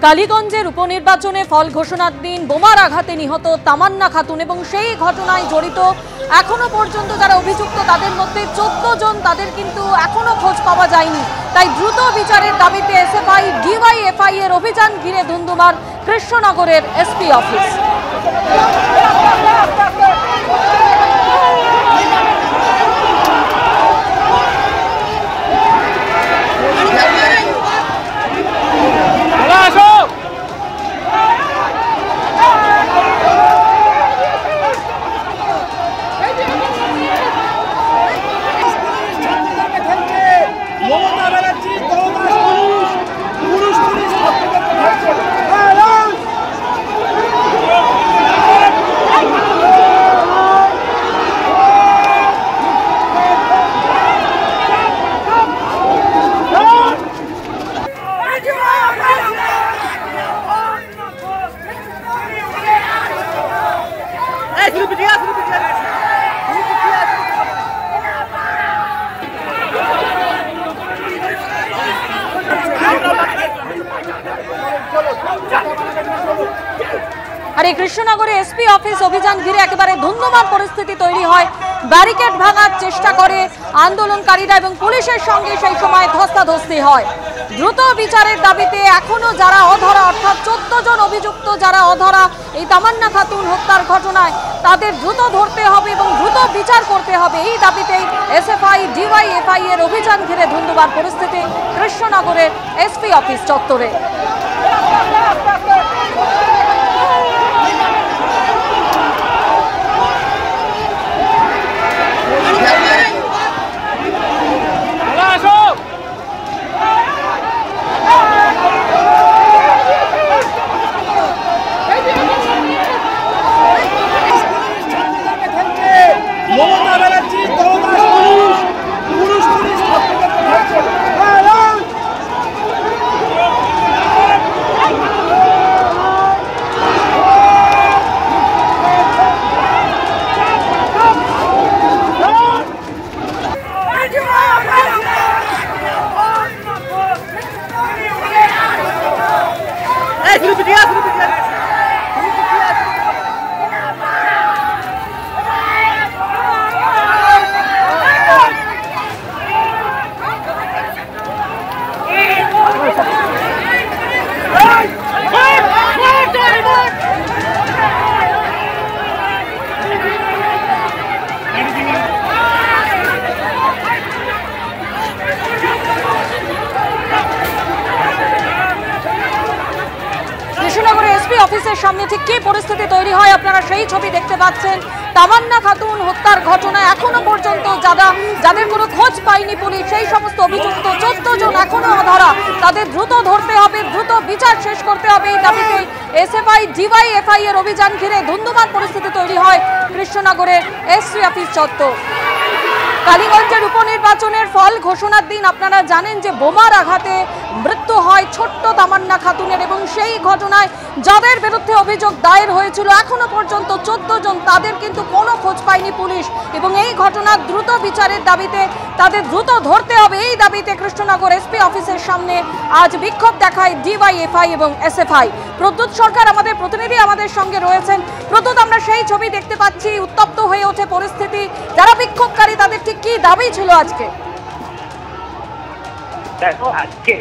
কালীগঞ্জের উপনির্বাচনে ফল ঘোষণার দিন বোমার আঘাতে নিহত তামান্না খাতুন এবং সেই ঘটনায় জড়িত এখনো পর্যন্ত যারা অভিযুক্ত তাদের মধ্যে 14 জন, তাদের কিন্তু এখনো খোঁজ পাওয়া যায়নি। তাই দ্রুত বিচারের দাবিতে এসএফআই ডিওয়াইএফআই এর অভিযান ঘিরে ধুন্ধুমার কৃষ্ণনগরের এসপি অফিস। আর এই কৃষ্ণনগরে এসপি অফিস অভিযান ঘিরে একেবারে ধুন্ধুমার পরিস্থিতি তৈরি হয়। ব্যারিকেড ভাঙার চেষ্টা করে আন্দোলনকারীরা এবং পুলিশের সঙ্গে সেই সময় ধস্তাধস্তি হয়। দ্রুত বিচারের দাবিতে এখনো যারা অধরা, অর্থাৎ 14 জন অভিযুক্ত যারা অধরা এই তামান্না খাতুন হত্যার ঘটনায়, তাদের দ্রুত ধরতে হবে এবং দ্রুত বিচার করতে হবে। এই দাবিতেই এসএফআই ডিওয়াইএফআই এর অভিযান ঘিরে ধুন্ধুমার পরিস্থিতি কৃষ্ণনগরের এসপি অফিস চত্বরে। অফিসের সামনে ঠিক কি পরিস্থিতি তৈরি হয় আপনারা সেই ছবি দেখতে পাচ্ছেন। তামান্না খাতুন হত্যার ঘটনায় এখনো পর্যন্ত যাদের কোনো খোঁজ পায়নি পুলিশ, সেই সমস্ত অভিযুক্ত 14 জন এখনো অধরা, তাদের দ্রুত ধরতে হবে, দ্রুত বিচার শেষ করতে হবে। এই দাবিতে এসএফআই ডিওয়াইএফআই এর অভিযান ঘিরে ধুন্ধুমার পরিস্থিতি তৈরি হয় কৃষ্ণনগরের এসপি অফিস চত্বর। কালীগঞ্জের উপনির্বাচনের ফল ঘোষণার দিন আপনারা জানেন যে বোমার আঘাতে মৃত্যু হয় ছোট্ট তামান্না খাতুনের এবং সেই ঘটনায় যাদের বিরুদ্ধে অভিযোগ দায়ের হয়েছিল এখনো পর্যন্ত 14 জন, তাদের কিন্তু কোনো খোঁজ পায়নি পুলিশ এবং এই ঘটনার দ্রুত বিচারের দাবিতে তাদের দ্রুত ধরতে হবে। এই দাবিতে কৃষ্ণনগর এসপি অফিসের সামনে আজ বিক্ষোভ দেখায় ডিওয়াইএফআই এবং এসএফআই। প্রদ্যুৎ সরকার আমাদের প্রতিনিধি আমাদের সঙ্গে রয়েছেন। প্রদ্যুৎ, আমরা সেই ছবি দেখতে পাচ্ছি, উত্তপ্ত হয়ে ওঠে পরিস্থিতি। যারা বিক্ষোভকারী তাদের ঠিক কি দাবি ছিল আজকে? দেখো, আজকে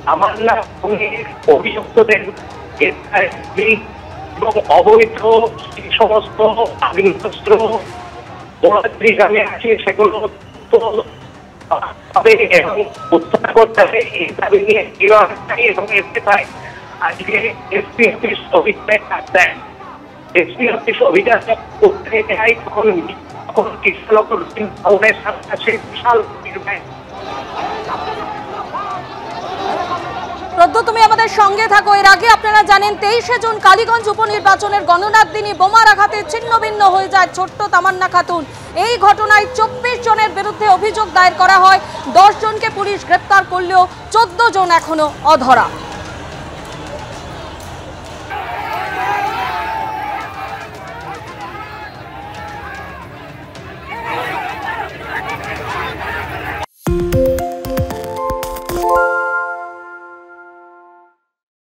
তামান্না অভিযুক্তদের এবং অবৈধ সমস্ত আগ্নেয়াস্ত্র গ্রামে আছে সেগুলো উদ্ধার করতে হবে। এই দাবি নিয়ে এবং এসএফআই আজকে এসপি অফিস অভিযানে কাজ দেন। এসপি অফিস অভিযান করতে যায় তখন কৃষ্ণনগর ভবনের সামনে আছে বিশাল প্রদ্যুৎ, তুমি আমাদের সঙ্গে থাকো। এর আগে আপনারা জানেন 23শে জুন কালীগঞ্জ উপনির্বাচনের গণনার দিনই বোমার আঘাতে ছিন্নভিন্ন হয়ে যায় ছোট্ট তামান্না খাতুন। এই ঘটনায় 24 জনের বিরুদ্ধে অভিযোগ দায়ের করা হয়। 10 জনকে পুলিশ গ্রেপ্তার করলেও 14 জন এখনো অধরা।